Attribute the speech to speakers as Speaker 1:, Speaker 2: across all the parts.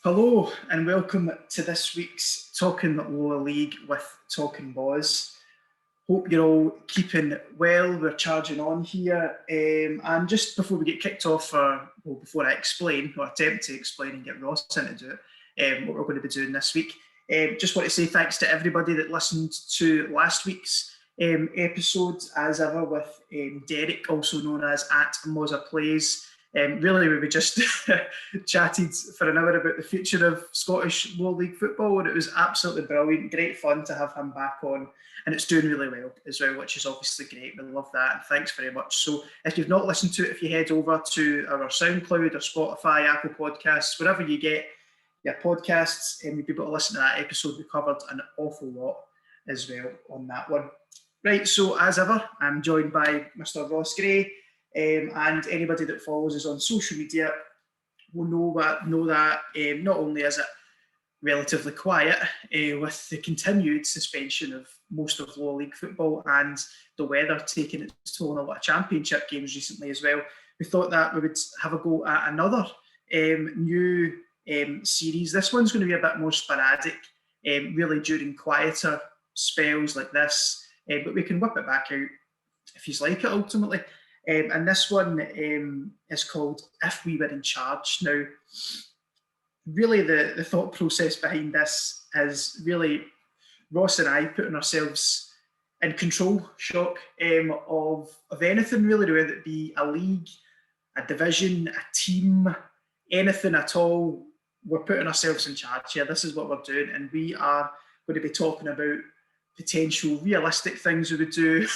Speaker 1: Hello and welcome to this week's Talking Lower League with Talking Boys. Hope you're all keeping well. We're charging on here. And just before we get kicked off, before I explain, or attempt to explain and get Ross in to do it, what we're going to be doing this week, just want to say thanks to everybody that listened to last week's episode, as ever, with Derek, also known as @MozaPlays. Really, we just chatted for an hour about the future of Scottish Lower League football, and it was absolutely brilliant. Great fun to have him back on, and it's doing really well as well, which is obviously great. We love that, and thanks very much. So if you've not listened to it, if you head over to our SoundCloud or Spotify, Apple Podcasts, wherever you get your podcasts, and you'll be able to listen to that episode. We covered an awful lot as well on that one. Right, so as ever, I'm joined by Mr. Ross Gray. And anybody that follows us on social media will know that not only is it relatively quiet with the continued suspension of most of lower league football and the weather taking its toll on a lot of championship games recently as well, we thought that we would have a go at another new series. This one's going to be a bit more sporadic, really during quieter spells like this, but we can whip it back out if you like it ultimately. And this one is called If We Were in Charge. Now, really the thought process behind this is really Ross and I putting ourselves in control, of anything really, whether it be a league, a division, a team, anything at all. We're putting ourselves in charge here. This is what we're doing, and we are going to be talking about potential realistic things we would do,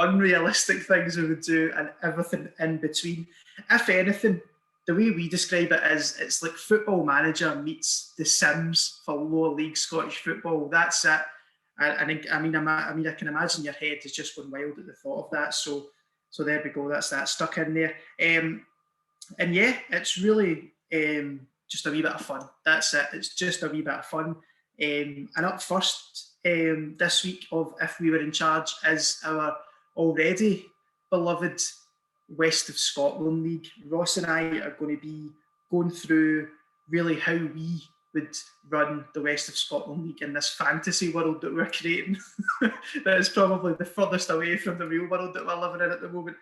Speaker 1: unrealistic things we would do, and everything in between. If anything, the way we describe it is it's like Football Manager meets The Sims for lower league Scottish football. That's it. I can imagine your head is just going wild at the thought of that. So there we go. That's that stuck in there. And yeah, it's really just a wee bit of fun. That's it. It's just a wee bit of fun. And up first this week of If We Were in Charge is our already beloved West of Scotland League. Ross and I are going to be going through really how we would run the West of Scotland League in this fantasy world that we're creating. That is probably the furthest away from the real world that we're living in at the moment.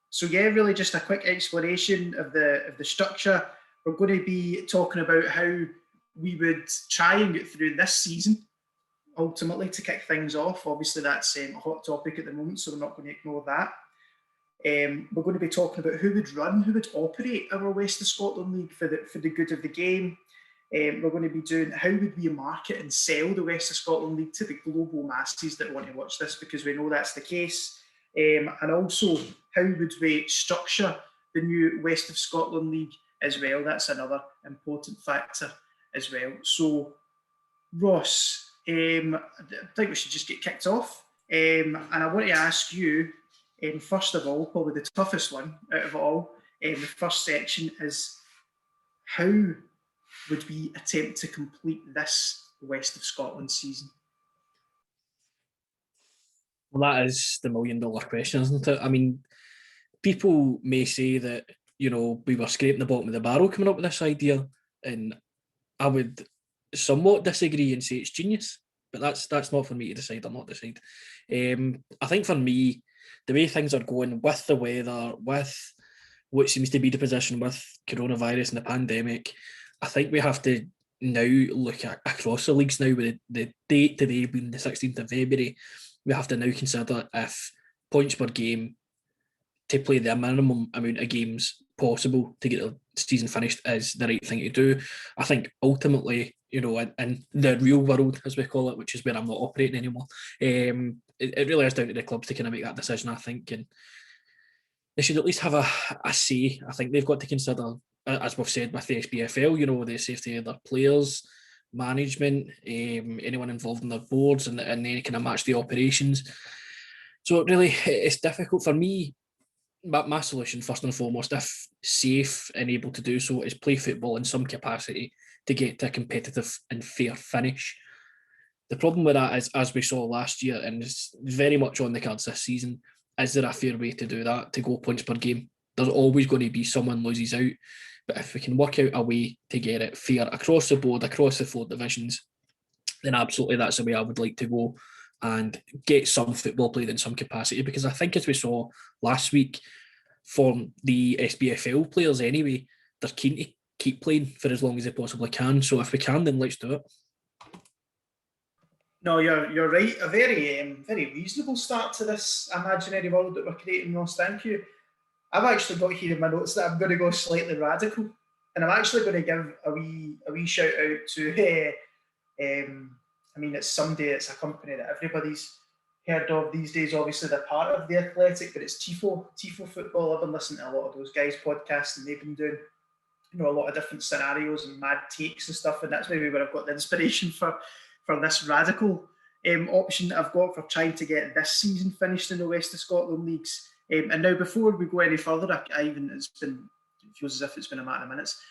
Speaker 1: So yeah, really just a quick exploration of the structure. We're going to be talking about how we would try and get through this season, ultimately, to kick things off. Obviously, that's a hot topic at the moment, so we're not going to ignore that. We're going to be talking about who would operate our West of Scotland League for the good of the game. We're going to be doing how would we market and sell the West of Scotland League to the global masses that want to watch this, because we know that's the case. And also, how would we structure the new West of Scotland League as well? That's another important factor as well. So, Ross, I think we should just get kicked off. And I want to ask you, first of all, probably the toughest one out of all, the first section is, how would we attempt to complete this West of Scotland season?
Speaker 2: Well, that is the million-dollar question, isn't it? I mean, people may say that, we were scraping the bottom of the barrel coming up with this idea, and I would somewhat disagree and say it's genius, but that's not for me to decide or not decide. I think for me, the way things are going with the weather, with what seems to be the position with coronavirus and the pandemic, I think we have to now look at across the leagues now, with the date today being the 16th of February, we have to now consider if points per game to play the minimum amount of games possible to get the season finished is the right thing to do. I think ultimately, in the real world, as we call it, which is where I'm not operating anymore, it really is down to the clubs to kind of make that decision, I think, and they should at least have a say. I think they've got to consider, as we've said with the SPFL, the safety of their players, management, anyone involved in their boards, and they kind of match the operations. So it's difficult for me. But my solution, first and foremost, if safe and able to do so, is play football in some capacity to get to a competitive and fair finish. The problem with that is, as we saw last year, and it's very much on the cards this season, is there a fair way to do that, to go points per game? There's always going to be someone loses out. But if we can work out a way to get it fair across the board, across the 4 divisions, then absolutely that's the way I would like to go, and get some football played in some capacity. Because I think, as we saw last week, for the SBFL players anyway, they're keen to keep playing for as long as they possibly can. So if we can, then let's do it.
Speaker 1: No, you're right. A very reasonable start to this imaginary world that we're creating, Ross. Thank you. I've actually got here in my notes that I'm going to go slightly radical, and I'm actually going to give a wee shout out to. I mean, it's a company that everybody's heard of these days. Obviously, they're part of the Athletic, but it's Tifo Football. I've been listening to a lot of those guys' podcasts, and they've been doing, a lot of different scenarios and mad takes and stuff. And that's maybe where I've got the inspiration for this radical option that I've got for trying to get this season finished in the West of Scotland leagues. And now, before we go any further, it feels as if it's been a matter of minutes.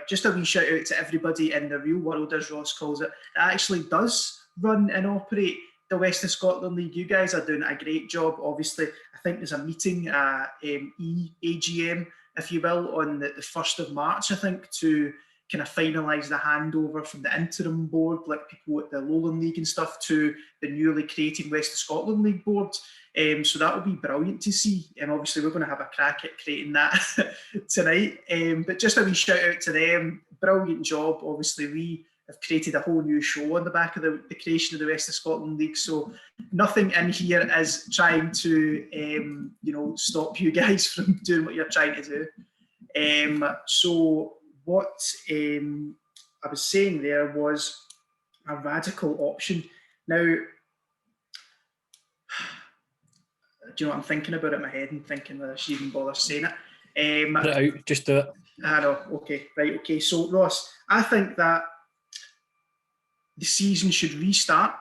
Speaker 1: Just a wee shout out to everybody in the real world, as Ross calls it, that actually does run and operate the West of Scotland League. You guys are doing a great job. Obviously, I think there's a meeting, AGM, if you will, on the 1st of March, I think, to kind of finalise the handover from the interim board, like people at the Lowland League and stuff, to the newly created West of Scotland League board. So that will be brilliant to see. And obviously, we're going to have a crack at creating that tonight. But just a wee shout out to them. Brilliant job. Obviously, we have created a whole new show on the back of the creation of the West of Scotland League. So nothing in here is trying to, stop you guys from doing what you're trying to do. So what I was saying there was a radical option. Now, do you know what I'm thinking about it in my head and thinking whether I should even bother saying it?
Speaker 2: Put it out, just do it.
Speaker 1: I know. Okay, right. Okay. So, Ross, I think that the season should restart.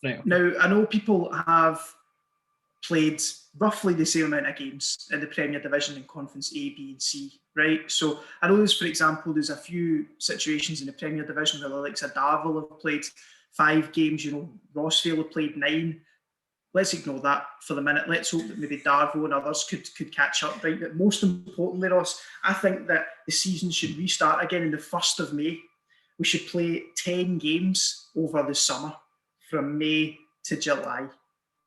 Speaker 2: Right.
Speaker 1: Now, I know people have played roughly the same amount of games in the Premier Division in Conference A, B, and C, right? So I know for example, there's a few situations in the Premier Division where the likes of Darvel have played 5 games, Rossvale have played 9. Let's ignore that for the minute. Let's hope that maybe Darvel and others could catch up, right? But most importantly, Ross, I think that the season should restart again on the 1st of May. We should play 10 games over the summer from May to July.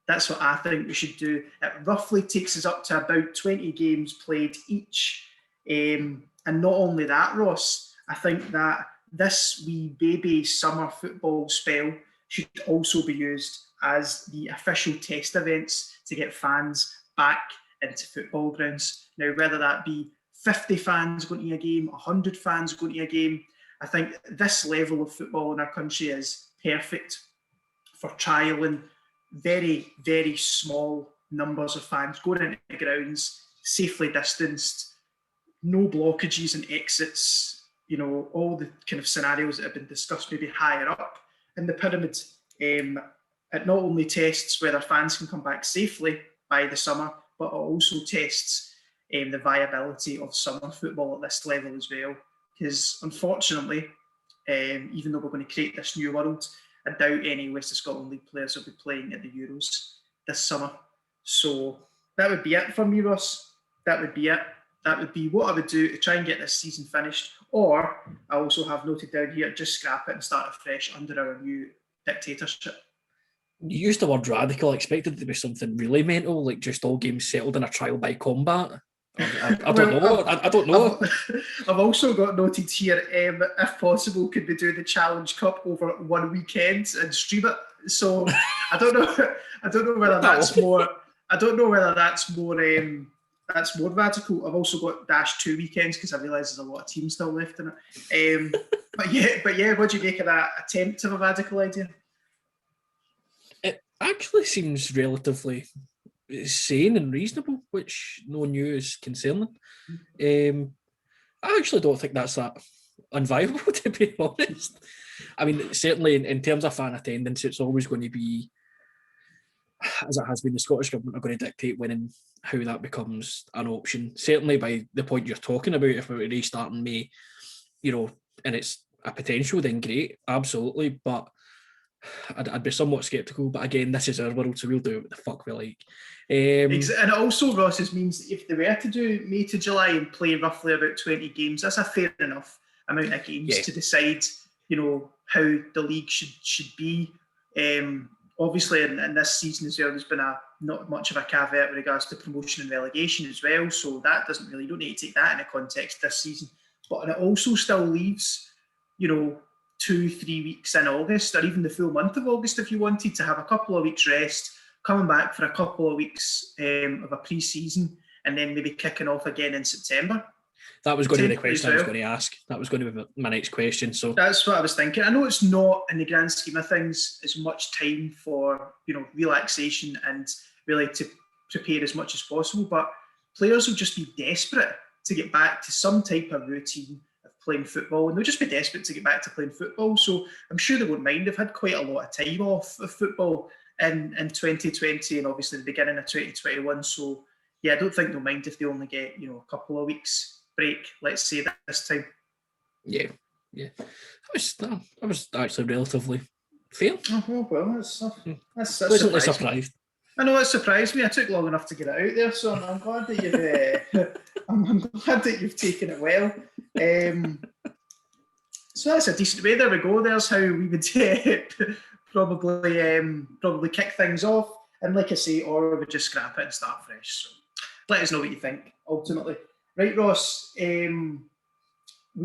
Speaker 1: That's what I think we should do. It roughly takes us up to about 20 games played each. And not only that, Ross, I think that this wee baby summer football spell should also be used as the official test events to get fans back into football grounds. Now, whether that be 50 fans going to a game, 100 fans going to a game, I think this level of football in our country is perfect for trialling very, very small numbers of fans going into the grounds, safely distanced, no blockages and exits, all the kind of scenarios that have been discussed maybe higher up in the pyramid. It not only tests whether fans can come back safely by the summer, but it also tests the viability of summer football at this level as well. Because unfortunately, even though we're going to create this new world, I doubt any West of Scotland League players will be playing at the Euros this summer. So that would be it for me, Ross. That would be it. That would be what I would do to try and get this season finished. Or I also have noted down here, just scrap it and start afresh under our new dictatorship.
Speaker 2: You used the word radical. I expected it to be something really mental, like just all games settled in a trial by combat. I don't know. I don't know.
Speaker 1: I've also got noted here, if possible, could we do the Challenge Cup over one weekend and stream it? So I don't know. I don't know whether that's more. I don't know whether that's more. That's more radical. I've also got -2 weekends because I realise there's a lot of teams still left in it. But yeah. What do you make of that attempt of a radical idea?
Speaker 2: It actually seems relatively sane and reasonable, which no new is concerning. I actually don't think that's that unviable, to be honest. I mean, certainly in terms of fan attendance, it's always going to be, as it has been, the Scottish Government are going to dictate when and how that becomes an option. Certainly by the point you're talking about, if we were to restart in May, and it's a potential, then great, absolutely. But I'd be somewhat sceptical, but again, this is our world, so we'll do what the fuck we like.
Speaker 1: And it also, Ross, means if they were to do May to July and play roughly about 20 games, that's a fair enough amount of games to decide, how the league should be. Obviously, in this season as well, there's been not much of a caveat with regards to promotion and relegation as well, so that you don't need to take that into context this season. But it also still leaves, 2-3 weeks in August, or even the full month of August if you wanted to have a couple of weeks rest, coming back for a couple of weeks of a pre-season, and then maybe kicking off again in September.
Speaker 2: That was going to be the question I was going to ask. That was going to be my next question. So
Speaker 1: that's what I was thinking. I know it's not, in the grand scheme of things, as much time for relaxation and really to prepare as much as possible, but players will just be desperate to get back to some type of routine of playing football, and they'll just be desperate to get back to playing football. So I'm sure they won't mind. They've had quite a lot of time off of football in 2020 and obviously the beginning of 2021. So yeah, I don't think they'll mind if they only get a couple of weeks break, let's say, this time.
Speaker 2: Yeah. That was actually relatively fair.
Speaker 1: Oh well, that's
Speaker 2: pleasantly surprised.
Speaker 1: I know it surprised me. I took long enough to get it out there, so I'm glad that you've I'm glad that you've taken it well. So that's a decent way. There we go. There's how we would probably kick things off, and like I say, or we just scrap it and start fresh. So let us know what you think ultimately. Right, Ross. We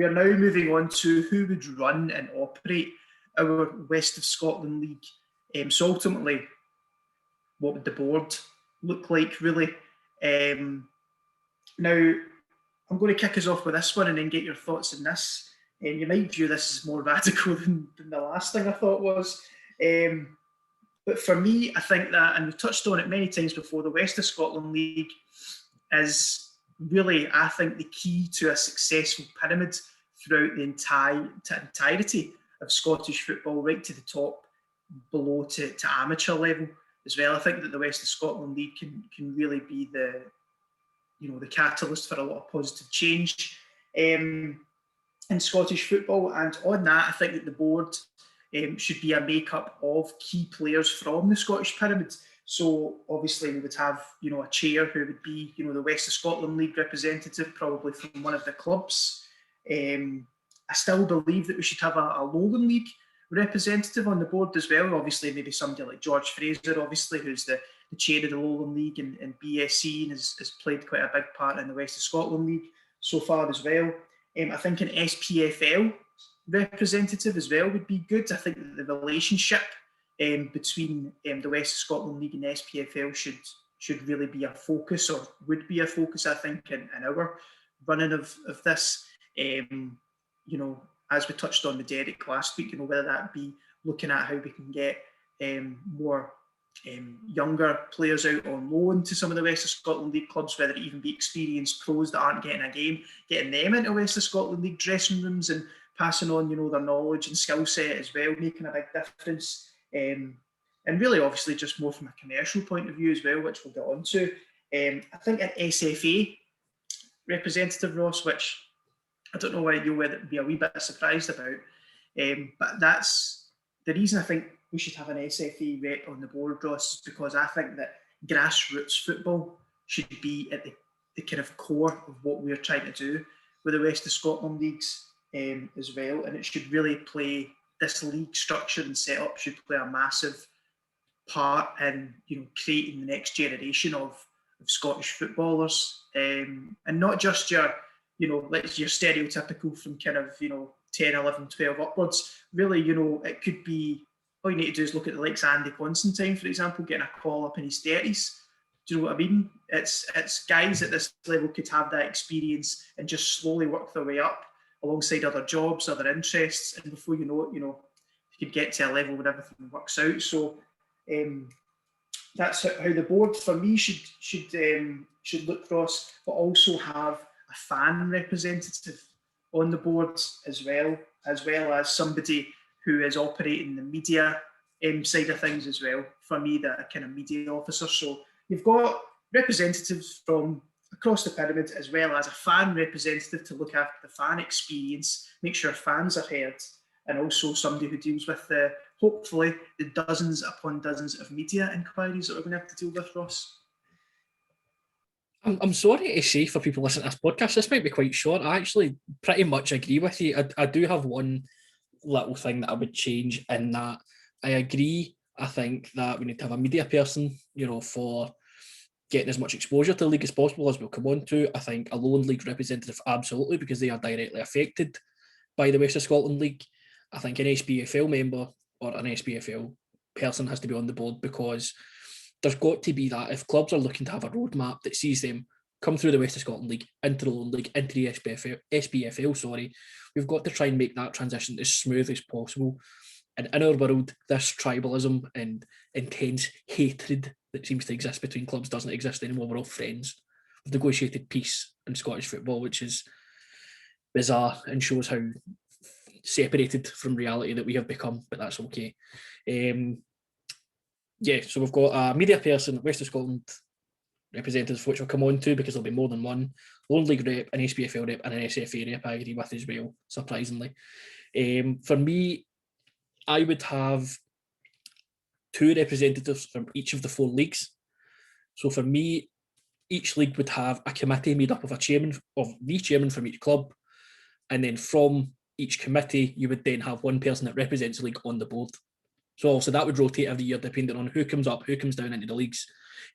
Speaker 1: are now moving on to who would run and operate our West of Scotland League. So ultimately, what would the board look like, really? Now, I'm going to kick us off with this one and then get your thoughts on this. You might view this as more radical than the last thing I thought was. But for me, I think that, and we've touched on it many times before, the West of Scotland League is really, I think, the key to a successful pyramid throughout the entirety of Scottish football, right to the top, below to amateur level as well. I think that the West of Scotland League can really be the catalyst for a lot of positive change in Scottish football. And on that, I think that the board should be a makeup of key players from the Scottish pyramid. So obviously we would have, a chair who would be, the West of Scotland League representative, probably from one of the clubs. I still believe that we should have a Lowland League representative on the board as well. Obviously, maybe somebody like George Fraser, obviously, who's the chair of the Lowland League and BSC and has played quite a big part in the West of Scotland League so far as well. I think an SPFL representative as well would be good. I think that the relationship between the West of Scotland League and the SPFL should really be a focus, or would be a focus, I think, in our running of this. As we touched on with Derek last week, whether that be looking at how we can get more younger players out on loan to some of the West of Scotland League clubs, whether it even be experienced pros that aren't getting a game, getting them into West of Scotland League dressing rooms and passing on, their knowledge and skill set as well, making a big difference. And really, obviously, just more from a commercial point of view as well, which we'll get on to. I think an SFA representative, Ross, which I don't know why you'll be a wee bit surprised about, but that's the reason I think we should have an SFA rep on the board, Ross, is because I think that grassroots football should be at the kind of core of what we're trying to do with the West of Scotland leagues as well, and it should really play, this league structure and setup should play a massive part in creating the next generation of Scottish footballers, and not just your stereotypical from kind of 10, 11, 12 upwards. Really, it could be, all you need to do is look at the likes of Andy Constantine, for example, getting a call up in his 30s. Do you know what I mean? It's guys at this level could have that experience and just slowly work their way up alongside other jobs, other interests, and before you know it, you could get to a level where everything works out. So that's how the board, for me, should look, Ross, but also have a fan representative on the board as well as somebody who is operating the media side of things as well. For me, that kind of media officer. So you've got representatives from across the pyramid, as well as a fan representative to look after the fan experience, make sure fans are heard, and also somebody who deals with hopefully the dozens upon dozens of media inquiries that we're going to have to deal with, Ross.
Speaker 2: I'm sorry to say for people listening to this podcast, this might be quite short. I actually pretty much agree with you. I do have one little thing that I would change in that. I agree. I think that we need to have a media person, for getting as much exposure to the league as possible, as we'll come on to. I think a lone league representative, absolutely, because they are directly affected by the West of Scotland League. I think an SPFL member or an SPFL person has to be on the board, because there's got to be that. If clubs are looking to have a roadmap that sees them come through the West of Scotland League, into the Lone League, into the SPFL, we've got to try and make that transition as smooth as possible. And in our world, this tribalism and intense hatred that seems to exist between clubs doesn't exist anymore. We're all friends. We've negotiated peace in Scottish football, which is bizarre and shows how separated from reality that we have become, but that's okay. So we've got a media person, West of Scotland representative, which we'll come on to because there'll be more than one. Lone League rep, an SPFL rep, and an SFA rep, I agree with as well, surprisingly. For me, I would have 2 representatives from each of the 4 leagues. So for me, each league would have a committee made up of the chairman from each club, and then from each committee, you would then have one person that represents the league on the board. So also that would rotate every year depending on who comes up, who comes down into the leagues.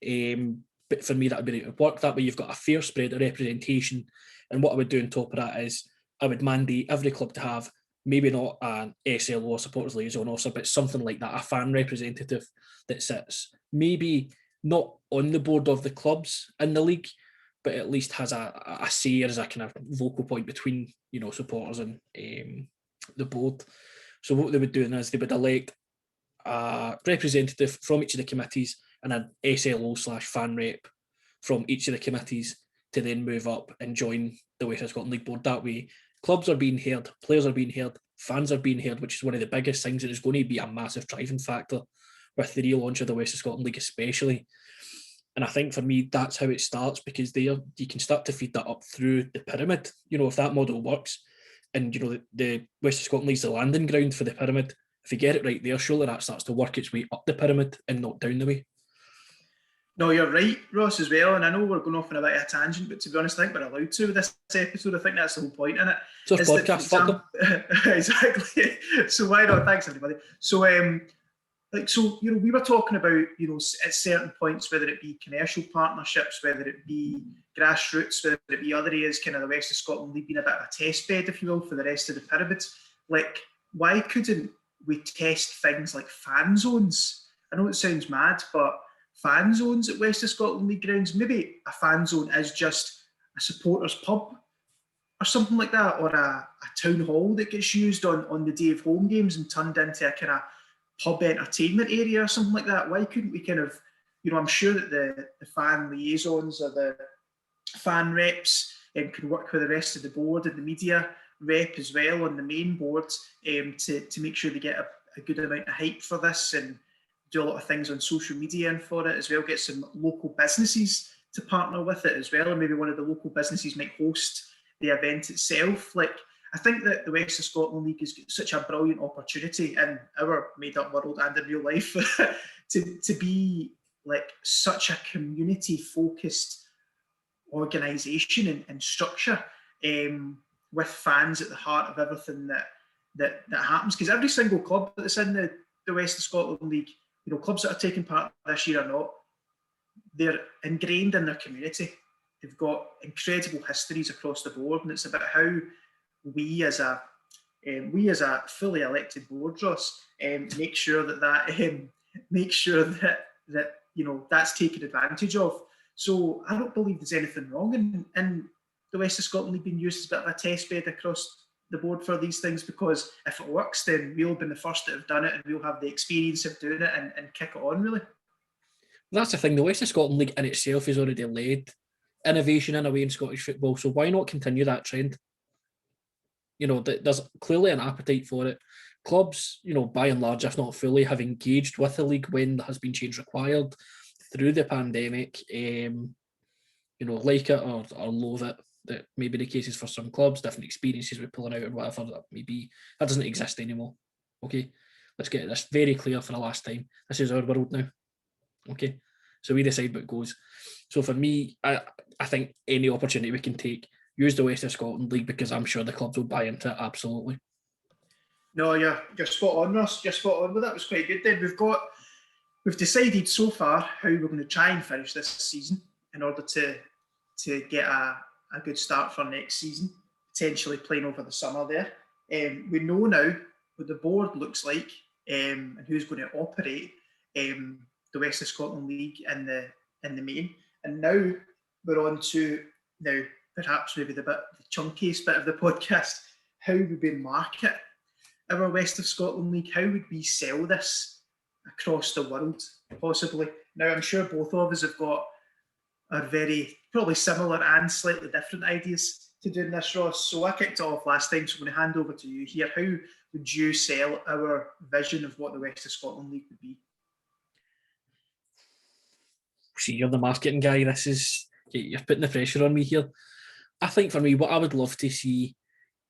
Speaker 2: But for me, that would be it would work. That way you've got a fair spread of representation. And what I would do on top of that is I would mandate every club to have maybe not an SLO or supporters liaison officer, but something like that, a fan representative that sits maybe not on the board of the clubs in the league, but at least has a say as a kind of vocal point between, supporters and the board. So what they would do is they would elect a representative from each of the committees and an SLO/fan rep from each of the committees to then move up and join the West of Scotland League board. That way, clubs are being heard, players are being heard, fans are being heard, which is one of the biggest things that is going to be a massive driving factor with the relaunch of the West of Scotland League especially. And I think for me, that's how it starts, because there you can start to feed that up through the pyramid. If that model works, and the West of Scotland League is the landing ground for the pyramid, if you get it right there, surely that starts to work its way up the pyramid and not down the way.
Speaker 1: No, you're right, Ross, as well. And I know we're going off on a bit of a tangent, but to be honest, I think we're allowed to with this episode. I think that's the whole point in it.
Speaker 2: So it's podcast, fuck them.
Speaker 1: Exactly. So why not? Thanks, everybody. So, we were talking about, at certain points, whether it be commercial partnerships, whether it be grassroots, whether it be other areas, kind of the West of Scotland League being a bit of a test bed, if you will, for the rest of the pyramid. Like, why couldn't we test things like fan zones? I know it sounds mad, but fan zones at West of Scotland League grounds, maybe a fan zone is just a supporters pub or something like that, or a town hall that gets used on the day of home games and turned into a kind of pub entertainment area or something like that. Why couldn't we kind of, I'm sure that the fan liaisons or the fan reps can work with the rest of the board and the media rep as well on the main board to make sure they get a good amount of hype for this and do a lot of things on social media and for it as well, get some local businesses to partner with it as well, and maybe one of the local businesses might host the event itself. Like, I think that the West of Scotland League is such a brilliant opportunity in our made-up world and in real life to be like such a community-focused organisation and structure with fans at the heart of everything that happens. Because every single club that's in the West of Scotland League, clubs that are taking part this year or not, they're ingrained in their community. They've got incredible histories across the board, and it's about how we as a fully elected board, Ross, make sure that that's taken advantage of. So I don't believe there's anything wrong in the West of Scotland League being used as a bit of a test bed across the board for these things, because if it works, then we'll be the first that have done it and we'll have the experience of doing it and kick it on, really.
Speaker 2: That's the thing. The West of Scotland League in itself has already led innovation in a way in Scottish football, so why not continue that trend? There's clearly an appetite for it. Clubs, by and large, if not fully, have engaged with the league when there has been change required through the pandemic, like it or loathe it. that may be the cases for some clubs, different experiences with pulling out or whatever that may be. That doesn't exist anymore. Okay, let's get this very clear for the last time. This is our world now. Okay, so we decide what goes. So for me, I think any opportunity we can take, use the West of Scotland League, because I'm sure the clubs will buy into it, absolutely.
Speaker 1: No, you're spot on, Ross. You're spot on. Well, that was quite good then. We've decided so far how we're going to try and finish this season in order to get a good start for next season, potentially playing over the summer there. We know now what the board looks like and who's going to operate the West of Scotland League in the main. And now we're on to perhaps maybe the chunkiest bit of the podcast, how would we market our West of Scotland League? How would we sell this across the world, possibly? Now, I'm sure both of us have got our very probably similar and slightly different ideas to doing this, Ross. So I kicked it off last time, so I'm going to hand over to you here. How would you sell our vision of what the West of Scotland League would be?
Speaker 2: See, you're the marketing guy. You're putting the pressure on me here. I think for me, what I would love to see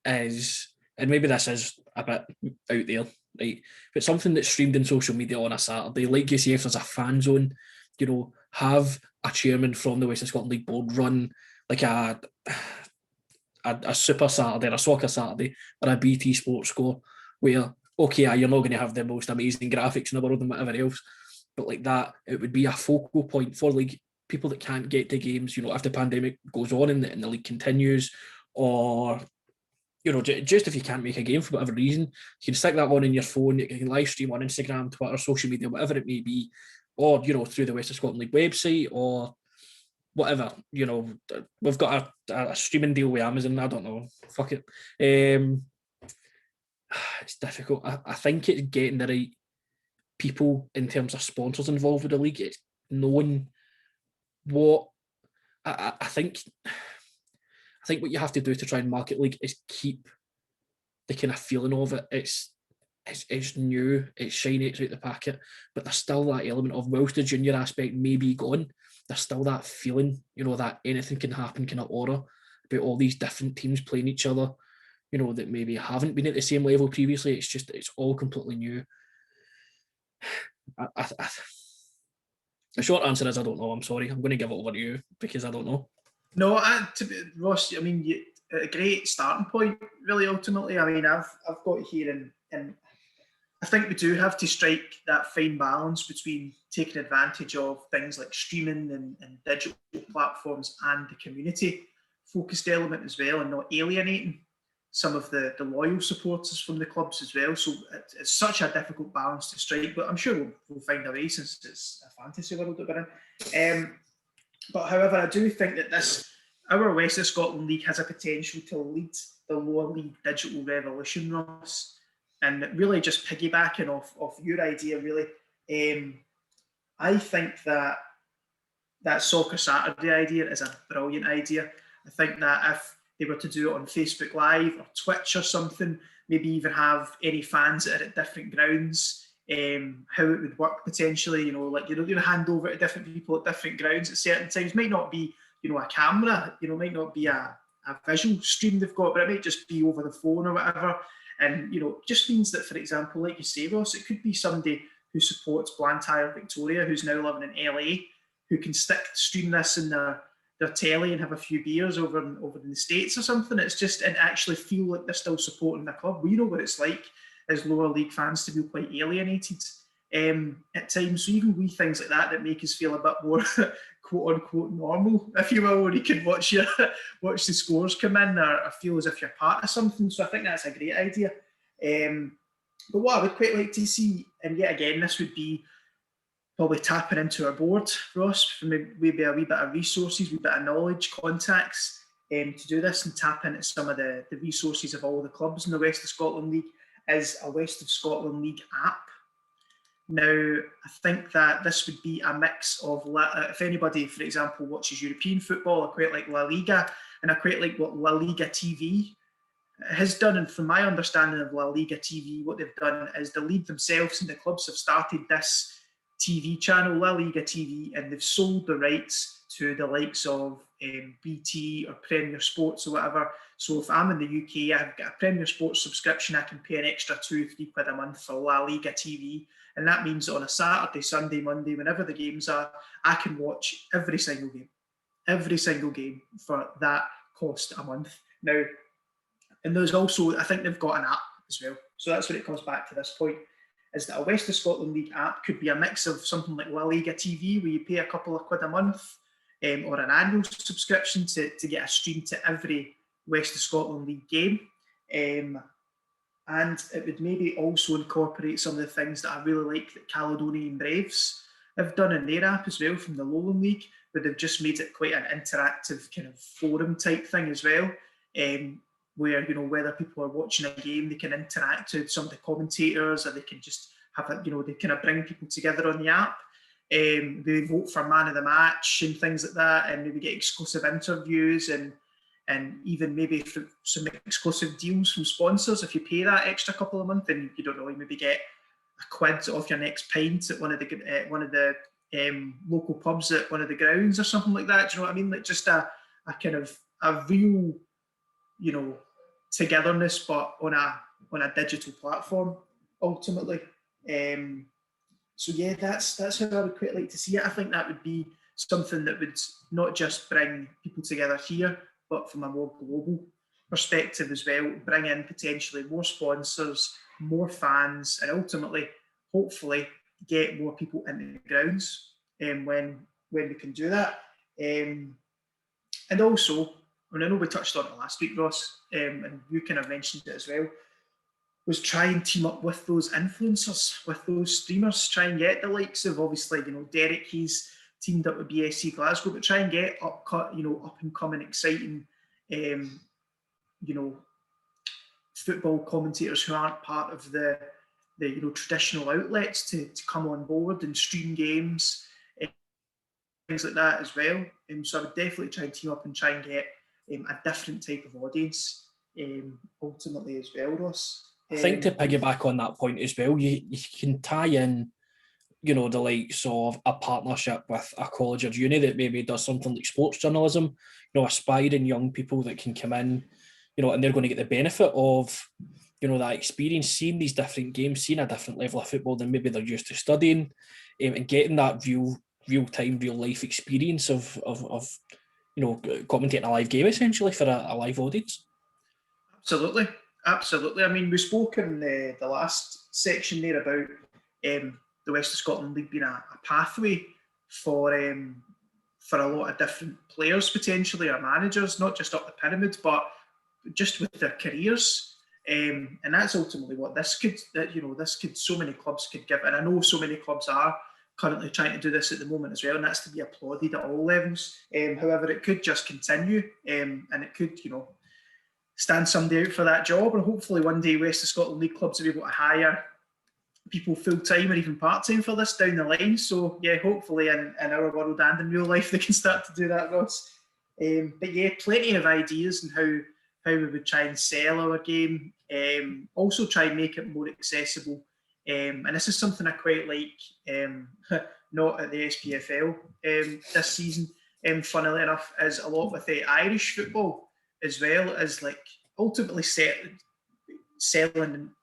Speaker 2: is, and maybe this is a bit out there, right? But something that's streamed in social media on a Saturday, like you say, if there's a fan zone, have a chairman from the West of Scotland League board run like a Super Saturday or a Soccer Saturday or a BT Sports Score, where, okay, you're not going to have the most amazing graphics in the world and whatever else, but like that, it would be a focal point for like people that can't get to games, if the pandemic goes on and the league continues, or just if you can't make a game for whatever reason, you can stick that on in your phone, you can live stream on Instagram, Twitter, social media, whatever it may be, or, through the West of Scotland League website or whatever. We've got a streaming deal with Amazon, I don't know, fuck it. It's difficult. I think it's getting the right people in terms of sponsors involved with the league. It's knowing what I think what you have to do to try and market league is keep the kind of feeling of it. It's new, it's shiny, it's out the packet, but there's still that element of, whilst the junior aspect may be gone, there's still that feeling, that anything can happen kind of aura about all these different teams playing each other, that maybe haven't been at the same level previously. It's all completely new. The short answer is I don't know. I'm sorry. I'm going to give it over to you because I don't know.
Speaker 1: No, Ross, I mean, a great starting point, really, ultimately. I mean, I've got here, and I think we do have to strike that fine balance between taking advantage of things like streaming and digital platforms and the community-focused element as well, and not alienating some of the loyal supporters from the clubs as well. So it's such a difficult balance to strike, but I'm sure we'll find a way, since it's a fantasy world that we're in. But however, I do think that our West of Scotland League has a potential to lead the lower league digital revolution, Ross. And really just piggybacking off your idea, really, I think that Soccer Saturday idea is a brilliant idea. I think that if they were to do it on Facebook Live or Twitch or something, maybe even have any fans that are at different grounds, how it would work potentially, hand over to different people at different grounds at certain times. Might not be, a camera, might not be a visual stream they've got, but it might just be over the phone or whatever. And, just means that, for example, like you say, Ross, it could be somebody who supports Blantyre, Victoria, who's now living in LA, who can stream this in their telly and have a few beers over in the States or something. It's just, and actually feel like they're still supporting the club. We know what it's like as lower league fans to be quite alienated at times. So even wee things like that make us feel a bit more quote unquote normal, if you will, where you can watch the scores come in or feel as if you're part of something. So I think that's a great idea. But what I would quite like to see, and yet again, this would be probably tapping into our board, Ross, for maybe a wee bit of resources, a wee bit of knowledge, contacts to do this and tap into some of the resources of all the clubs in the West of Scotland League, is a West of Scotland League app. Now, I think that this would be a mix of, if anybody, for example, watches European football, I quite like La Liga, and I quite like what La Liga TV has done. And from my understanding of La Liga TV, what they've done is the league themselves and the clubs have started this TV channel, La Liga TV, and they've sold the rights to the likes of BT or Premier Sports or whatever. So if I'm in the UK, I've got a Premier Sports subscription, I can pay an extra £2-3 a month for La Liga TV. And that means on a Saturday, Sunday, Monday, whenever the games are, I can watch every single game for that cost a month. Now, and there's also, I think they've got an app as well. So that's when it comes back to this point, is that a West of Scotland League app could be a mix of something like La Liga TV, where you pay a couple of quid a month, or an annual subscription to get a stream to every West of Scotland League game. And it would maybe also incorporate some of the things that I really like that Caledonian Braves have done in their app as well from the Lowland League, but they've just made it quite an interactive kind of forum type thing as well, where, you know, whether people are watching a game, they can interact with some of the commentators, or they can just have a, you know, they kind of bring people together on the app. They vote for man of the match and things like that, and maybe get exclusive interviews and even maybe some exclusive deals from sponsors if you pay that extra couple of months, and you don't know, you maybe get a quid off your next pint at one of the local pubs at one of the grounds or something like that. Do you know what I mean? Like just a kind of a real, you know, togetherness, but on a digital platform ultimately. So yeah, that's how I would quite like to see it. I think that would be something that would not just bring people together here, but from a more global perspective as well, bring in potentially more sponsors, more fans, and ultimately, hopefully, get more people into the grounds when we can do that. And also, and I know we touched on it last week, Ross, and you kind of mentioned it as well, was try and team up with those influencers, with those streamers, try and get the likes of, obviously, you know, Derek, he's teamed up with BSC Glasgow, but try and get up and coming, exciting, you know, football commentators who aren't part of the you know, traditional outlets to come on board and stream games, things like that as well. So I would definitely try and team up and try and get a different type of audience ultimately as well, Ross.
Speaker 2: I think to piggyback on that point as well, you can tie in, you know, the likes of a partnership with a college or uni that maybe does something like sports journalism, you know, aspiring young people that can come in, you know, and they're going to get the benefit of, you know, that experience, seeing these different games, seeing a different level of football than maybe they're used to studying, and getting that real-time, real-life experience of you know, commentating a live game essentially for a live audience.
Speaker 1: Absolutely. I mean, we spoke in the last section there about the West of Scotland League being a pathway for a lot of different players potentially, or managers, not just up the pyramid, but just with their careers. And that's ultimately what this could, so many clubs could give. And I know so many clubs are currently trying to do this at the moment as well, and that's to be applauded at all levels. However, it could just continue, and it could, you know, stand somebody out for that job, and hopefully one day West of Scotland League clubs will be able to hire people full-time or even part-time for this down the line. So yeah, hopefully in our world and in real life they can start to do that, Ross. But yeah, plenty of ideas on how we would try and sell our game, also try and make it more accessible. And this is something I quite like, not at the SPFL this season, funnily enough, is a lot with the Irish football, as well as like ultimately selling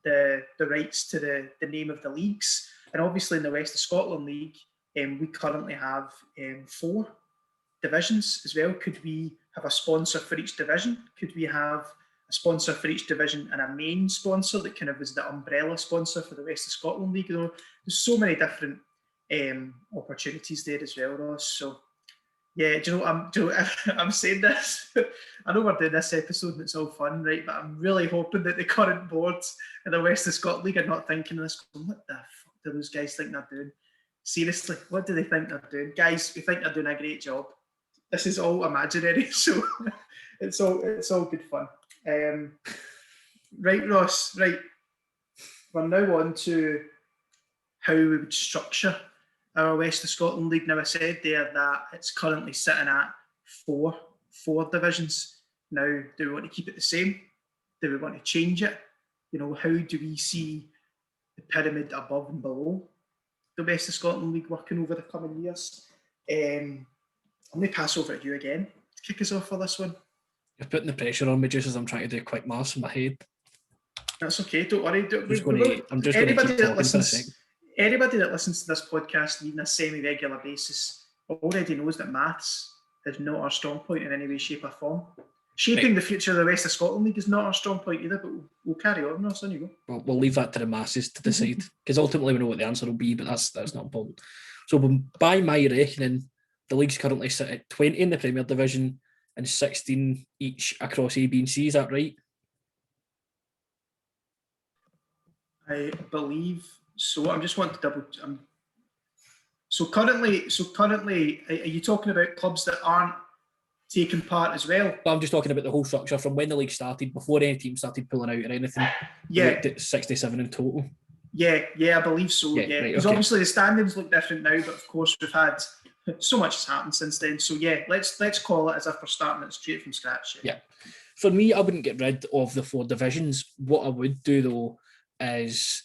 Speaker 1: the rights to the name of the leagues. And obviously in the West of Scotland League, we currently have 4 divisions as well. Could we have a sponsor for each division? Could we have a sponsor for each division and a main sponsor that kind of is the umbrella sponsor for the West of Scotland League? You know, there's so many different opportunities there as well, Ross. So yeah, I'm saying this. I know we're doing this episode and it's all fun, right? But I'm really hoping that the current boards in the West of Scotland League are not thinking this. What the fuck do those guys think they're doing? Seriously, what do they think they're doing? Guys, we think they're doing a great job. This is all imaginary, so it's all good fun. Right, Ross. Right, we're now on to how we would structure our West of Scotland League. Now, I said there that it's currently sitting at four divisions. Now, do we want to keep it the same? Do we want to change it? You know, how do we see the pyramid above and below the West of Scotland League working over the coming years? I'm going to pass over to you again to kick us off for this one?
Speaker 2: You're putting the pressure on me just as I'm trying to do quick maths in my head.
Speaker 1: That's okay. Don't worry.
Speaker 2: I'm just going to keep talking for a second.
Speaker 1: Anybody that listens to this podcast on a semi-regular basis already knows that maths is not our strong point in any way, shape or form. Shaping the future of the West of Scotland League is not our strong point either, but we'll carry on. Ross, on you go.
Speaker 2: We'll leave that to the masses to decide, because ultimately we know what the answer will be, but that's not important. So by my reckoning, the league's currently sit at 20 in the Premier Division and 16 each across A, B and C. Is that right?
Speaker 1: I believe so. I'm just wanting to double. So currently, are you talking about clubs that aren't taking part as well?
Speaker 2: I'm just talking about the whole structure from when the league started, before any team started pulling out or anything.
Speaker 1: Yeah,
Speaker 2: 67 in total.
Speaker 1: Yeah, I believe so. Yeah, because obviously the standings look different now, but of course we've had so much has happened since then. So yeah, let's call it as if we're starting it straight from scratch.
Speaker 2: Yeah. For me, I wouldn't get rid of the 4 divisions. What I would do though is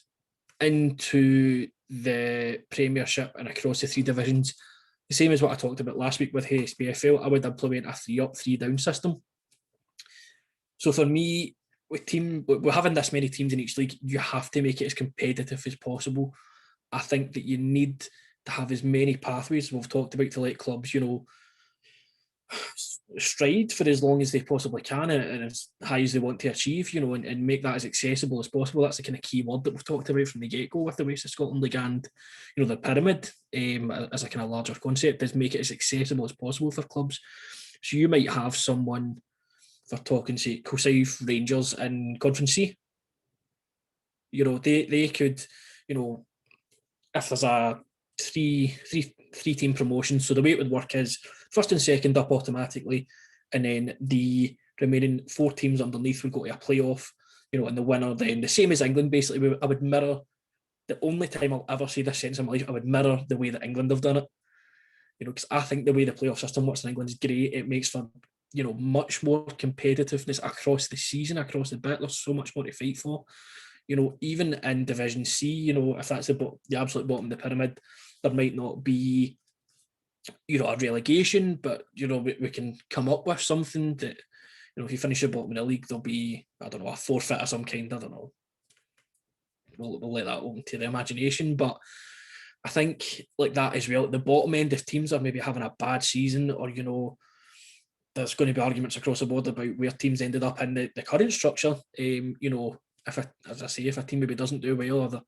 Speaker 2: into the Premiership and across the 3 divisions, the same as what I talked about last week with HSBFL, I would implement a 3 up, 3 down system. So for me, we're having this many teams in each league, you have to make it as competitive as possible. I think that you need to have as many pathways we've talked about to let clubs, stride for as long as they possibly can and as high as they want to achieve, and make that as accessible as possible. That's the kind of key word that we've talked about from the get-go with the West of Scotland League and, the pyramid as a kind of larger concept, is make it as accessible as possible for clubs. So you might have someone, for talking sake, Kosaive Rangers in Conference C. They could, if there's a three team promotion, so the way it would work is first and second up automatically, and then the remaining 4 teams underneath would go to a playoff, and the winner then, the same as England basically. I would mirror, the only time I'll ever see this sense in my life, I would mirror the way that England have done it, because I think the way the playoff system works in England is great. It makes for much more competitiveness across the season, across the bit. There's so much more to fight for. Even in Division C, if that's the absolute bottom of the pyramid, there might not be, a relegation, but, we can come up with something that, if you finish the bottom of the league, there'll be, I don't know, a forfeit of some kind. I don't know. We'll let that open to the imagination, but I think like that as well, at the bottom end, if teams are maybe having a bad season, or, there's going to be arguments across the board about where teams ended up in the current structure. If a team maybe doesn't do well, or they're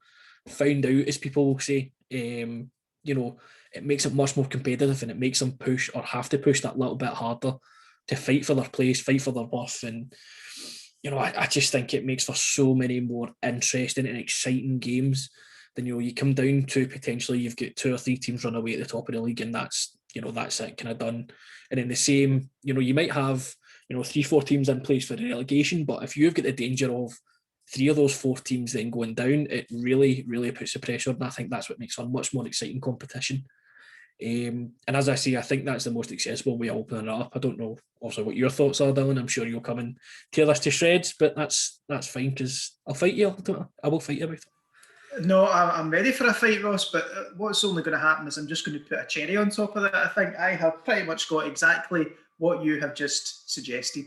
Speaker 2: found out, as people will say, it makes it much more competitive, and it makes them push, or have to push, that little bit harder to fight for their place, fight for their worth. And I just think it makes for so many more interesting and exciting games than you come down to potentially you've got 2 or 3 teams run away at the top of the league, and that's it, kind of done. And then the same, you might have 3-4 teams in place for the relegation, but if you've got the danger of 3 of those 4 teams then going down, it really, really puts the pressure. And I think that's what makes for a much more exciting competition. And as I say, I think that's the most accessible way of opening it up. I don't know also what your thoughts are, Dylan. I'm sure you'll come and tear this to shreds, but that's fine, because I'll fight you. I will fight you about it.
Speaker 1: No, I'm ready for a fight, Ross, but what's only going to happen is I'm just going to put a cherry on top of that. I think I have pretty much got exactly what you have just suggested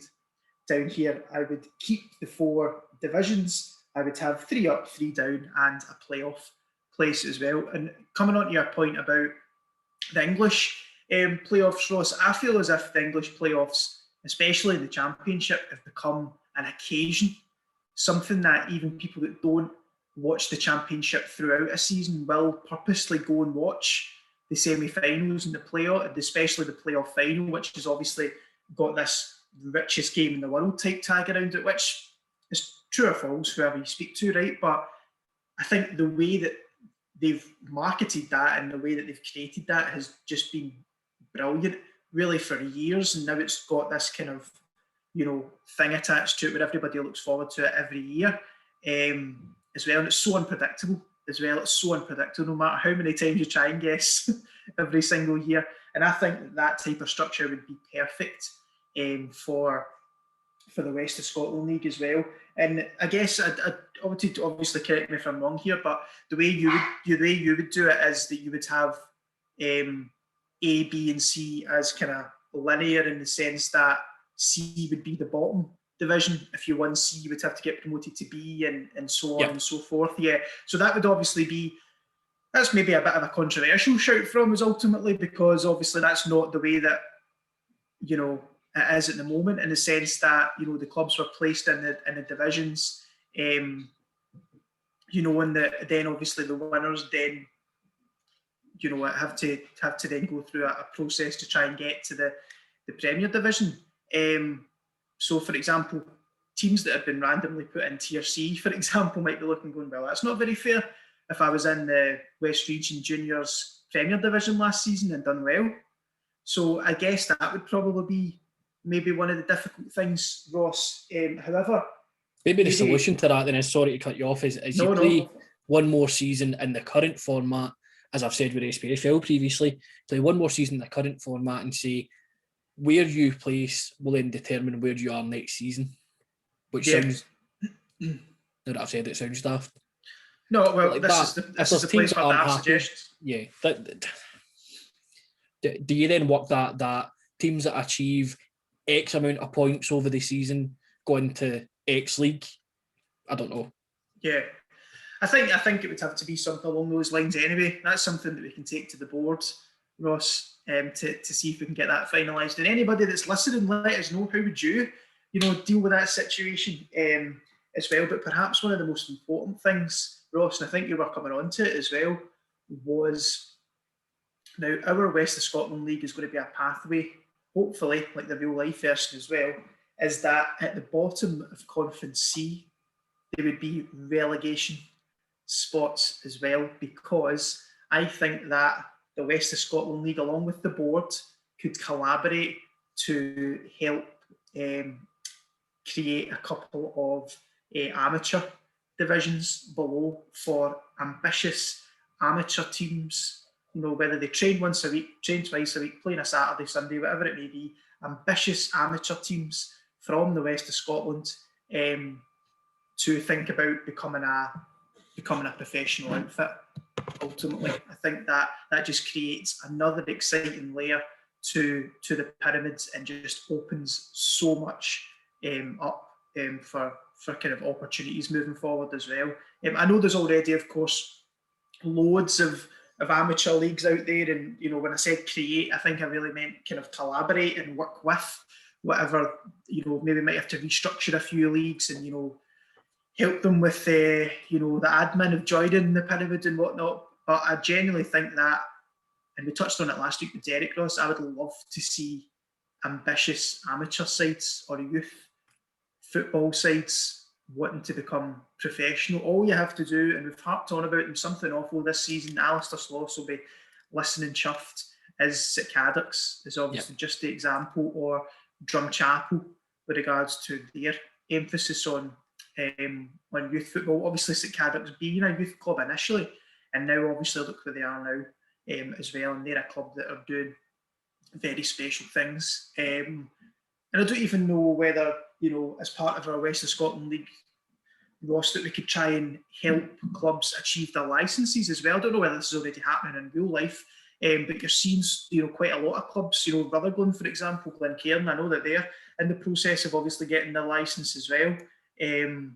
Speaker 1: down here. I would keep the 4 divisions. I would have 3 up, 3 down, and a playoff place as well. And coming on to your point about the English playoffs, Ross, I feel as if the English playoffs, especially the Championship, have become an occasion, something that even people that don't watch the Championship throughout a season will purposely go and watch the semi-finals and the playoff, especially the playoff final, which has obviously got this richest game in the world type tag around it, which is true or false, whoever you speak to, right? But I think the way that they've marketed that and the way that they've created that has just been brilliant, really, for years. And now it's got this kind of, thing attached to it where everybody looks forward to it every year. As well, and it's so unpredictable as well. It's so unpredictable, no matter how many times you try and guess every single year. And I think that type of structure would be perfect for the West of Scotland League as well. And I guess I want to obviously correct me if I'm wrong here, but the way you would do it is that you would have A, B, and C as kind of linear in the sense that C would be the bottom division. If you won C, you would have to get promoted to B and so on and so forth. Yeah, so that would obviously be, that's maybe a bit of a controversial shout from us ultimately, because obviously that's not the way that, you know, it is at the moment, in the sense that, you know, the clubs were placed in the divisions, you know, and then obviously the winners then, you know, have to then go through a process to try and get to the Premier Division. So, for example, teams that have been randomly put in Tier C, for example, might be looking going, well, that's not very fair. If I was in the West Region Juniors Premier Division last season and done well. So I guess that would probably be maybe one of the difficult things, Ross. However,
Speaker 2: maybe the solution to that, then, is, sorry to cut you off, is you play one more season in the current format, as I've said with SPFL previously, play one more season in the current format and say where you place will then determine where you are next season. Which sounds, now that I've said it, sounds daft.
Speaker 1: No, well, like this is the place where I have suggestions.
Speaker 2: Yeah. Do you then work that teams that achieve X amount of points over the season go into X league? I don't know.
Speaker 1: Yeah. I think it would have to be something along those lines anyway. That's something that we can take to the board, Ross, to see if we can get that finalised. And anybody that's listening, let us know, how would you deal with that situation as well. But perhaps one of the most important things, Ross, and I think you were coming on to it as well, was now our West of Scotland League is going to be a pathway, hopefully, like the real life version as well, is that at the bottom of Conference C, there would be relegation spots as well, because I think that the West of Scotland League, along with the board, could collaborate to help create a couple of amateur divisions below for ambitious amateur teams, you know, whether they train once a week, train twice a week, play on a Saturday, Sunday, whatever it may be, ambitious amateur teams from the West of Scotland to think about becoming a professional outfit. Ultimately, I think that just creates another exciting layer to the pyramids and just opens so much up for kind of opportunities moving forward as well. I know there's already, of course, loads of amateur leagues out there, and you know, when I said create, I think I really meant kind of collaborate and work with whatever, you know, maybe might have to restructure a few leagues and, you know, help them with you know, the admin of joining the pyramid and whatnot. But I genuinely think that, and we touched on it last week with Derek Ross, I would love to see ambitious amateur sides or youth football sides wanting to become professional. All you have to do, and we've harped on about them, something awful this season, Alistair Sloss will be listening chuffed, is St Cadoc's is obviously just the example, or Drumchapel with regards to their emphasis on youth football. Obviously St Cadoc's being a youth club initially, and now obviously look where they are now as well, and they're a club that are doing very special things. And I don't even know whether, you know, as part of our West of Scotland League, Ross, that we could try and help clubs achieve their licences as well. I don't know whether this is already happening in real life, but you're seeing, you know, quite a lot of clubs, you know, Rutherglen, for example, Glencairn, I know that they're in the process of obviously getting their licence as well. And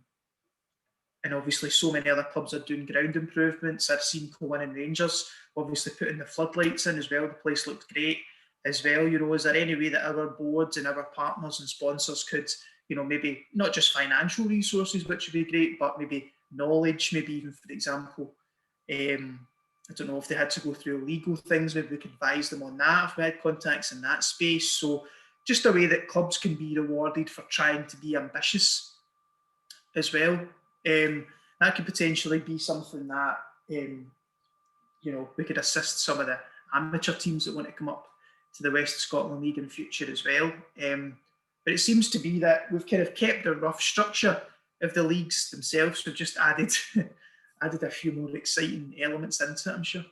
Speaker 1: obviously so many other clubs are doing ground improvements. I've seen Cowan and Rangers obviously putting the floodlights in as well. The place looked great as well. You know, is there any way that our boards and our partners and sponsors could, you know, maybe not just financial resources, which would be great, but maybe knowledge, maybe even, for example, I don't know if they had to go through legal things, maybe we could advise them on that if we had contacts in that space. So just a way that clubs can be rewarded for trying to be ambitious as well. That could potentially be something that, you know, we could assist some of the amateur teams that want to come up to the West of Scotland League in future as well. But it seems to be that we've kind of kept the rough structure of the leagues themselves. We've just added a few more exciting elements into it, I'm sure.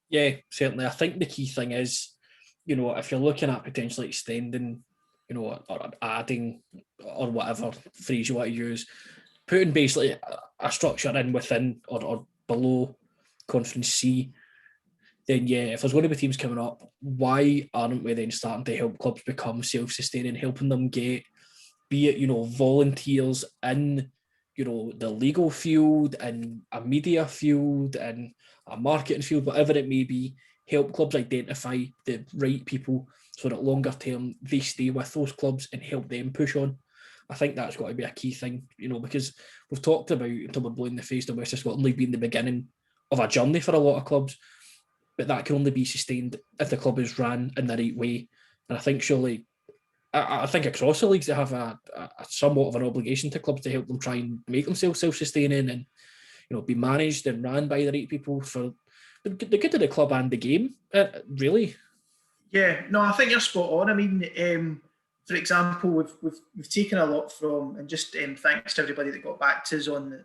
Speaker 2: Yeah, certainly. I think the key thing is, you know, if you're looking at potentially extending, you know, or adding, or whatever phrase you want to use, putting basically a structure in within or below Conference C, then yeah, if there's going to be teams coming up, why aren't we then starting to help clubs become self-sustaining, helping them get, be it, volunteers in, the legal field and a media field and a marketing field, whatever it may be, help clubs identify the right people so that longer term they stay with those clubs and help them push on. I think that's got to be a key thing, because we've talked about, until we're blue in the face, the West of Scotland League being the beginning of a journey for a lot of clubs, but that can only be sustained if the club is ran in the right way. And I think surely, I think across the leagues they have a somewhat of an obligation to clubs to help them try and make themselves self-sustaining and be managed and ran by the right people for the good of the club and the game. Really.
Speaker 1: Yeah, no, I think you're spot on. I mean, for example, we've taken a lot from, and just thanks to everybody that got back to us on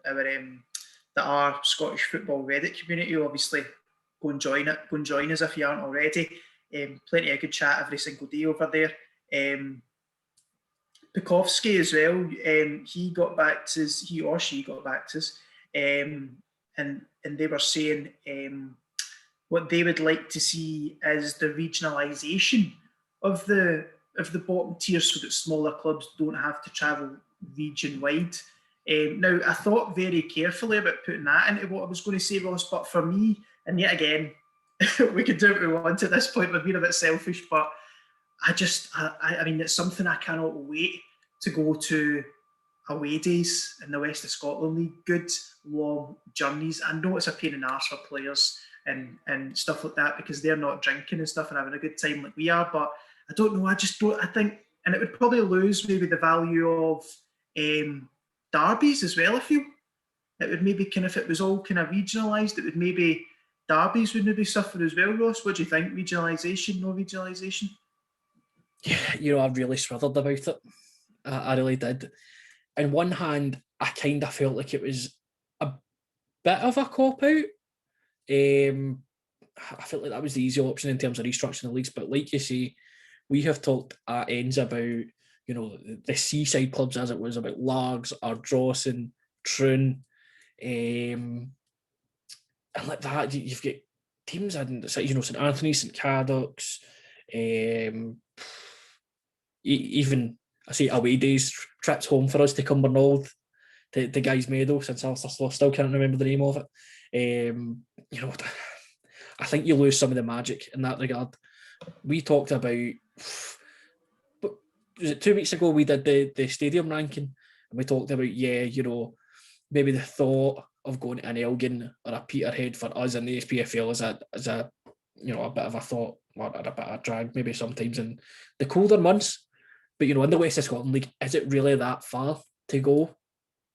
Speaker 1: our Scottish football Reddit community. Obviously, go and join it. Go and join us if you aren't already. Plenty of good chat every single day over there. Pekowski as well. He got back to us. He or she got back to us, and they were saying what they would like to see is the regionalisation of the bottom tier, so that smaller clubs don't have to travel region wide. Now, I thought very carefully about putting that into what I was going to say, Ross, but for me, and yet again, we could do what we want at this point. We're being a bit selfish, but I mean, it's something I cannot wait to go to away days in the West of Scotland League. Good long journeys. I know it's a pain in the arse for players and stuff like that, because they're not drinking and stuff and having a good time like we are. But I don't know. I think, and it would probably lose maybe the value of derbies as well. I feel it would maybe if it was all kind of regionalised, it would maybe derbies would maybe suffer as well. Ross, what do you think? Regionalisation, no regionalisation?
Speaker 2: Yeah, I really swithered about it. I really did. On one hand, I kind of felt like it was a bit of a cop-out. I felt like that was the easy option in terms of restructuring the leagues. But like you say, we have talked at ends about, the seaside clubs, as it was, about Largs, Ardrossan, Troon. And like that, you've got teams in, St Anthony's, St Cadoc's, even, I say, away days, trips home for us to Cumbernauld, to Guy's Meadow, since I still can't remember the name of it. I think you lose some of the magic in that regard. We talked about, was it 2 weeks ago, we did the stadium ranking, and we talked about, maybe the thought of going to an Elgin or a Peterhead for us in the SPFL is a a bit of a thought, or a bit of a drag maybe sometimes in the colder months. But, in the West of Scotland League, is it really that far to go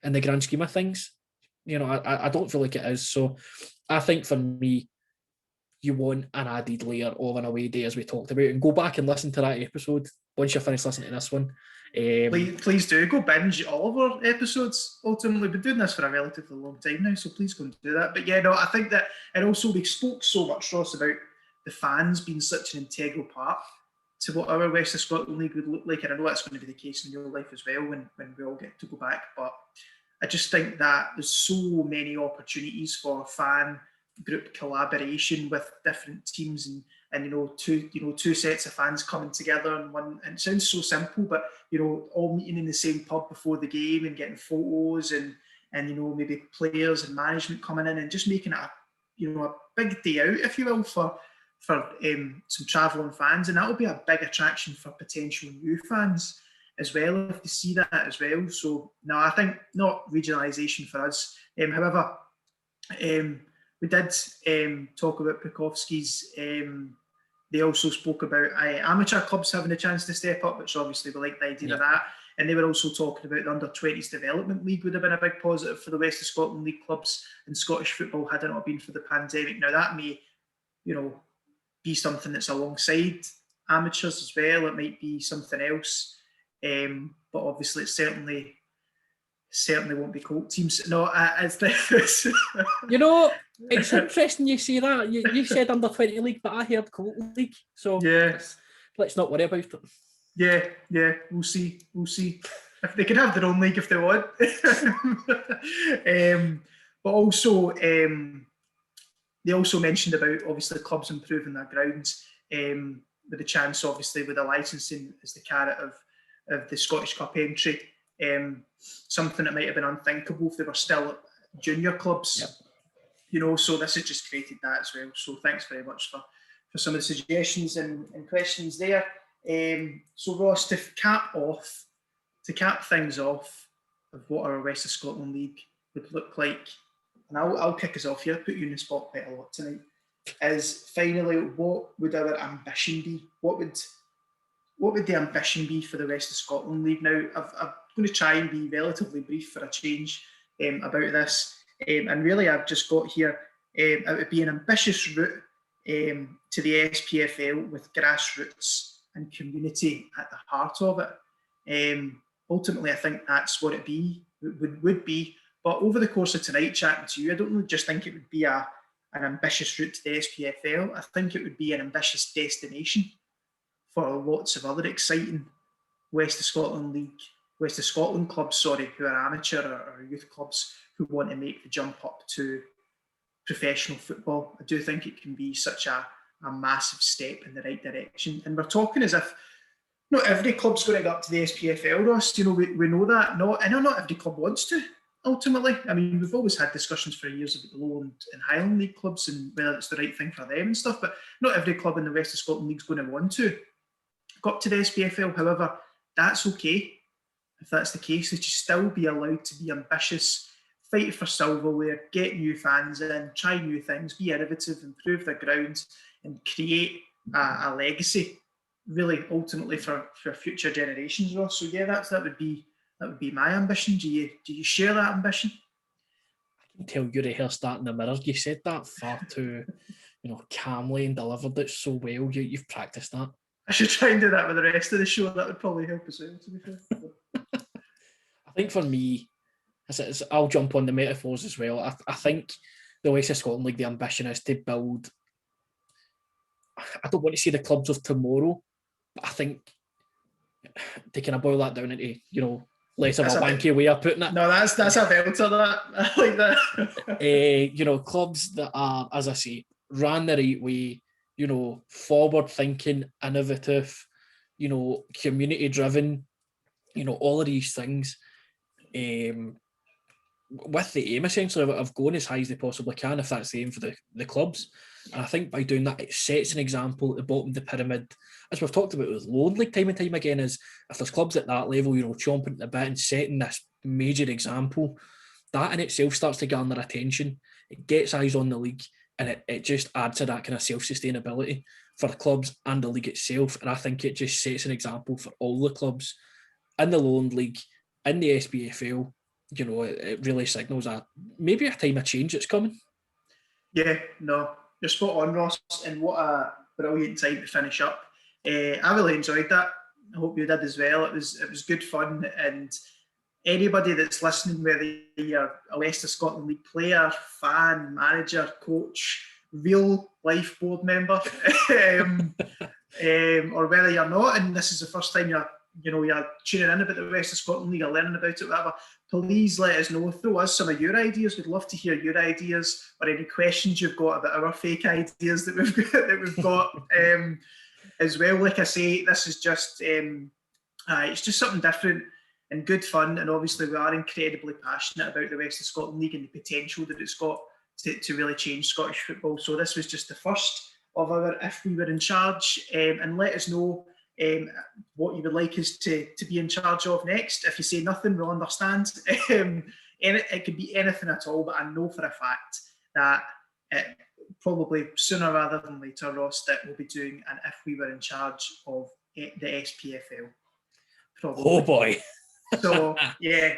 Speaker 2: in the grand scheme of things? I don't feel like it is. So I think for me, you want an added layer of an away day, as we talked about, and go back and listen to that episode once you're finished listening to this one.
Speaker 1: Please do go binge all of our episodes. Ultimately, we've been doing this for a relatively long time now, so please go and do that. But yeah, no, I think that, and also we spoke so much, Ross, about the fans being such an integral part to what our West of Scotland League would look like, and I know that's going to be the case in your life as well when we all get to go back. But I just think that there's so many opportunities for fan group collaboration with different teams and two sets of fans coming together and one. And it sounds so simple, but all meeting in the same pub before the game and getting photos and maybe players and management coming in and just making it a big day out, if you will, for some travelling fans, and that will be a big attraction for potential new fans as well if they see that as well. So no, I think not regionalisation for us. However, we did talk about Pekowski's. They also spoke about amateur clubs having a chance to step up, which obviously we like the idea of that. And they were also talking about the Under-20s Development League would have been a big positive for the West of Scotland League clubs and Scottish football had it not been for the pandemic. Now that may, be something that's alongside amateurs as well. It might be something else, but obviously it certainly won't be Colt teams. No, it's
Speaker 2: it's interesting you say that. You said Under-20 League, but I heard Colt League. So
Speaker 1: yeah,
Speaker 2: let's not worry about it.
Speaker 1: Yeah, we'll see. If they can have their own league if they want. But also, they also mentioned about obviously clubs improving their grounds, with the chance obviously with the licensing as the carrot of the Scottish Cup entry, something that might have been unthinkable if they were still junior clubs.
Speaker 2: Yep.
Speaker 1: You know, so this has just created that as well. So thanks very much for some of the suggestions and questions there. So Ross, to cap things off of what our West of Scotland League would look like, and I'll kick us off here, put you in the spot quite a lot tonight, is finally, what would our ambition be? What would the ambition be for the West of Scotland League? Now, I'm going to try and be relatively brief for a change about this. And really, I've just got here, it would be an ambitious route to the SPFL with grassroots and community at the heart of it. Ultimately, I think that's what it would be. But over the course of tonight, chatting to you, I don't just think it would be an ambitious route to the SPFL. I think it would be an ambitious destination for lots of other exciting West of Scotland clubs, who are amateur or youth clubs who want to make the jump up to professional football. I do think it can be such a massive step in the right direction. And we're talking as if not every club's going to go up to the SPFL, Ross. You know, we know that. I know not every club wants to, ultimately. I mean, we've always had discussions for years about the Lowland and Highland League clubs and whether it's the right thing for them and stuff, but not every club in the West of Scotland League is going to want to go up to the SPFL. However, that's okay. If that's the case, they should still be allowed to be ambitious, fight for silverware, get new fans in, try new things, be innovative, improve their grounds, and create a legacy, really, ultimately for future generations, Ross. So yeah, that would be my ambition. Do you share that ambition?
Speaker 2: I can tell you're a hair start in the mirror. You said that far too, calmly and delivered it so well. You've practiced that.
Speaker 1: I should try and do that with the rest of the show. That would probably help as well, to be fair.
Speaker 2: I think for me, I'll jump on the metaphors as well. I think the West of Scotland League, the ambition is to build, I don't want to say the clubs of tomorrow, but I think they kind of boil that down into, less of a wanky way of putting it.
Speaker 1: No, that's a belter, that. I like that.
Speaker 2: Clubs that are, as I say, ran the right way, forward thinking, innovative, community driven, all of these things, with the aim essentially of going as high as they possibly can, if that's the aim for the clubs. And I think by doing that, it sets an example at the bottom of the pyramid, as we've talked about with Lowland League time and time again, is if there's clubs at that level, chomping at the bit and setting this major example, that in itself starts to garner attention. It gets eyes on the league, and it just adds to that kind of self-sustainability for the clubs and the league itself. And I think it just sets an example for all the clubs in the Lowland League, in the SPFL. It really signals maybe a time of change that's coming. Yeah, no, you're spot on, Ross, and what a brilliant time to finish up. I really enjoyed that. I hope you did as well. It was good fun, and anybody that's listening, whether you're a West of Scotland League player, fan, manager, coach, real life board member, or whether you're not, and this is the first time you're tuning in about the West of Scotland League or learning about it, whatever, please let us know. Throw us some of your ideas. We'd love to hear your ideas or any questions you've got about our fake ideas that we've got as well. Like I say, this is just it's just something different and good fun. And obviously, we are incredibly passionate about the West of Scotland League and the potential that it's got to really change Scottish football. So this was just the first of our If We Were in Charge, and let us know what you would like us to be in charge of next. If you say nothing, we'll understand. It could be anything at all, but I know for a fact that probably sooner rather than later, Ross, that we'll be doing an If We Were in Charge of the SPFL. Probably. Oh boy.
Speaker 1: So yeah,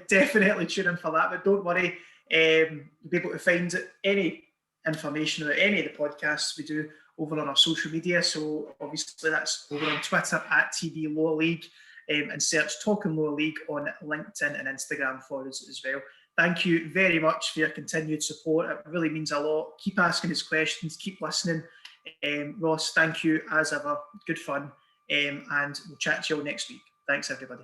Speaker 1: definitely tune in for that. But don't worry, you'll be able to find any information about any of the podcasts we do over on our social media. So obviously that's over on Twitter at TDLowerLeague, and search Talking Lower League on LinkedIn and Instagram for us as well. Thank you very much for your continued support. It really means a lot. Keep asking us questions, keep listening. Ross, thank you as ever. Good fun. And we'll chat to you all next week. Thanks, everybody.